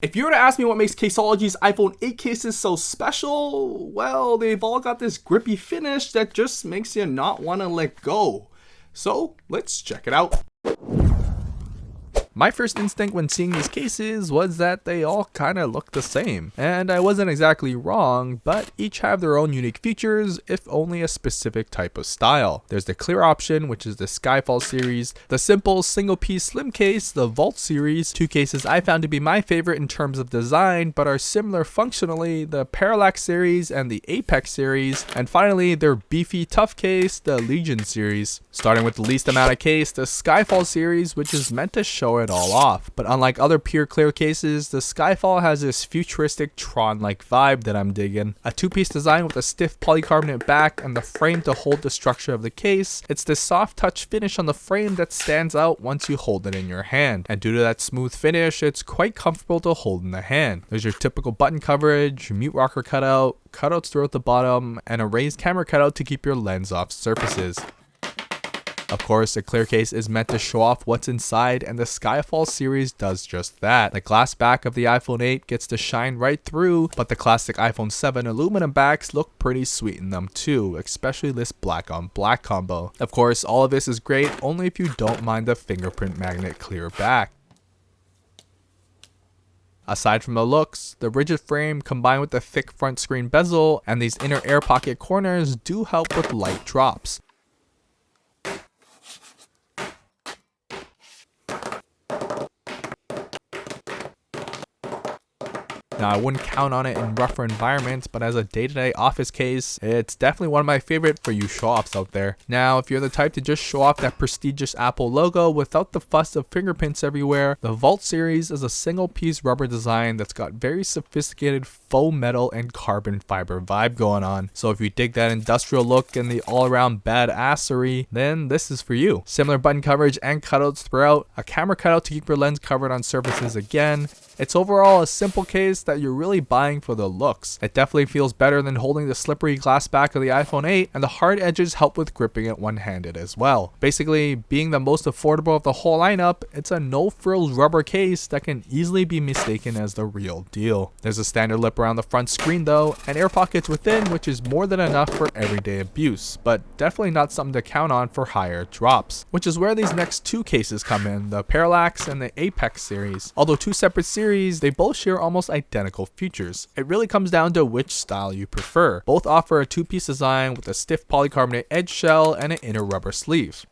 If you were to ask me what makes Caseology's iPhone 8 cases so special, well, they've all got this grippy finish that just makes you not want to let go. So, let's check it out. My first instinct when seeing these cases was that they all kinda look the same, and I wasn't exactly wrong, but each have their own unique features, if only a specific type of style. There's the clear option, which is the Skyfall Series, the simple single-piece slim case, the Vault Series, two cases I found to be my favorite in terms of design, but are similar functionally, the Parallax Series and the Apex Series, and finally their beefy tough case, the Legion Series. Starting with the least amount of case, the Skyfall Series, which is meant to show it all off. But unlike other pure clear cases, the Skyfall has this futuristic Tron-like vibe that I'm digging. A two-piece design with a stiff polycarbonate back and the frame to hold the structure of the case. It's this soft touch finish on the frame that stands out once you hold it in your hand. And due to that smooth finish, it's quite comfortable to hold in the hand. There's your typical button coverage, mute rocker cutout, cutouts throughout the bottom, and a raised camera cutout to keep your lens off surfaces. Of course, a clear case is meant to show off what's inside, and the Skyfall series does just that. The glass back of the iPhone 8 gets to shine right through, but the classic iPhone 7 aluminum backs look pretty sweet in them too, especially this black on black combo. Of course, all of this is great only if you don't mind the fingerprint magnet clear back. Aside from the looks, the rigid frame combined with the thick front screen bezel and these inner air pocket corners do help with light drops. Now, I wouldn't count on it in rougher environments, but as a day-to-day office case, it's definitely one of my favorite for you show-offs out there. Now, if you're the type to just show off that prestigious Apple logo without the fuss of fingerprints everywhere, the Vault Series is a single-piece rubber design that's got very sophisticated faux metal and carbon fiber vibe going on. So if you dig that industrial look and the all-around badassery, then this is for you. Similar button coverage and cutouts throughout, a camera cutout to keep your lens covered on surfaces again. It's overall a simple case that you're really buying for the looks. It definitely feels better than holding the slippery glass back of the iPhone 8, and the hard edges help with gripping it one-handed as well. Basically, being the most affordable of the whole lineup, it's a no-frills rubber case that can easily be mistaken as the real deal. There's a standard lip around the front screen though, and air pockets within, which is more than enough for everyday abuse, but definitely not something to count on for higher drops. Which is where these next two cases come in, the Parallax and the Apex series. Although two separate series, they both share almost identical features. It really comes down to which style you prefer. Both offer a two-piece design with a stiff polycarbonate edge shell and an inner rubber sleeve.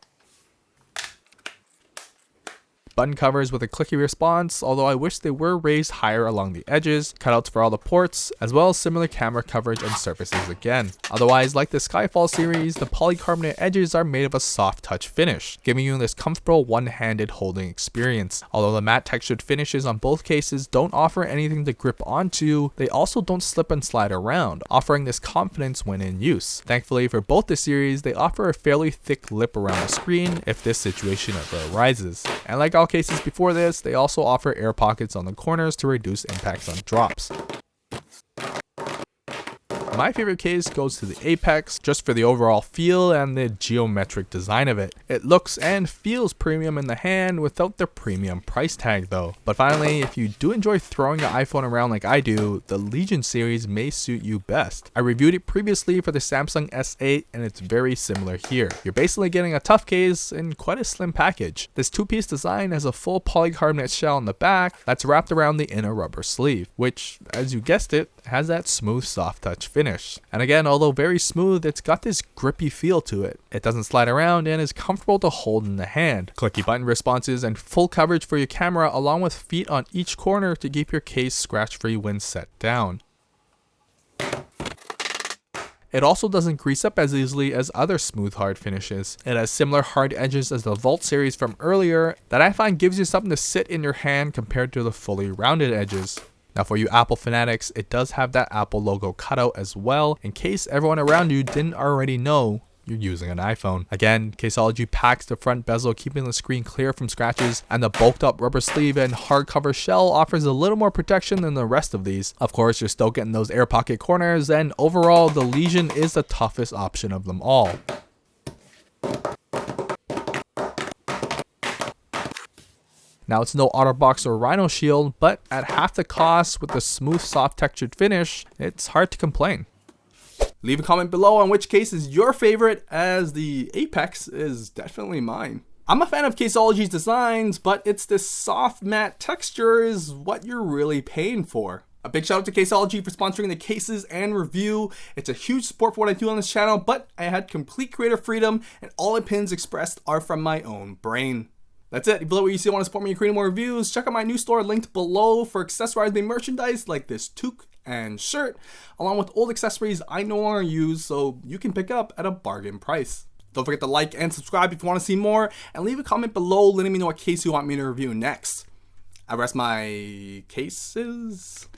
Button covers with a clicky response, although I wish they were raised higher along the edges, cutouts for all the ports, as well as similar camera coverage and surfaces again. Otherwise, like the Skyfall series, the polycarbonate edges are made of a soft touch finish, giving you this comfortable one-handed holding experience. Although the matte textured finishes on both cases don't offer anything to grip onto, they also don't slip and slide around, offering this confidence when in use. Thankfully for both the series, they offer a fairly thick lip around the screen if this situation ever arises. And like all cases before this, they also offer air pockets on the corners to reduce impacts on drops. My favorite case goes to the Apex, just for the overall feel and the geometric design of it. It looks and feels premium in the hand without the premium price tag though. But finally, if you do enjoy throwing your iPhone around like I do, the Legion series may suit you best. I reviewed it previously for the Samsung S8 and it's very similar here. You're basically getting a tough case in quite a slim package. This two-piece design has a full polycarbonate shell on the back that's wrapped around the inner rubber sleeve, which, as you guessed it, has that smooth soft touch finish. And again, although very smooth, it's got this grippy feel to it. It doesn't slide around and is comfortable to hold in the hand. Clicky button responses and full coverage for your camera, along with feet on each corner to keep your case scratch free when set down. It also doesn't grease up as easily as other smooth hard finishes. It has similar hard edges as the Vault series from earlier that I find gives you something to sit in your hand compared to the fully rounded edges. Now for you Apple fanatics, it does have that Apple logo cutout as well, in case everyone around you didn't already know you're using an iPhone. Again, Caseology packs the front bezel, keeping the screen clear from scratches, and the bulked up rubber sleeve and hardcover shell offers a little more protection than the rest of these. Of course, you're still getting those air pocket corners, and overall, the Legion is the toughest option of them all. Now it's no OtterBox or Rhino Shield, but at half the cost with the smooth soft textured finish, it's hard to complain. Leave a comment below on which case is your favorite, as the Apex is definitely mine. I'm a fan of Caseology's designs, but it's this soft matte texture is what you're really paying for. A big shout out to Caseology for sponsoring the cases and review. It's a huge support for what I do on this channel, but I had complete creative freedom and all opinions expressed are from my own brain. That's it. If you love what you see and want to support me in creating more reviews, check out my new store linked below for accessorizing merchandise like this toque and shirt, along with old accessories I no longer use, so you can pick up at a bargain price. Don't forget to like and subscribe if you want to see more, and leave a comment below letting me know what case you want me to review next. I rest my cases.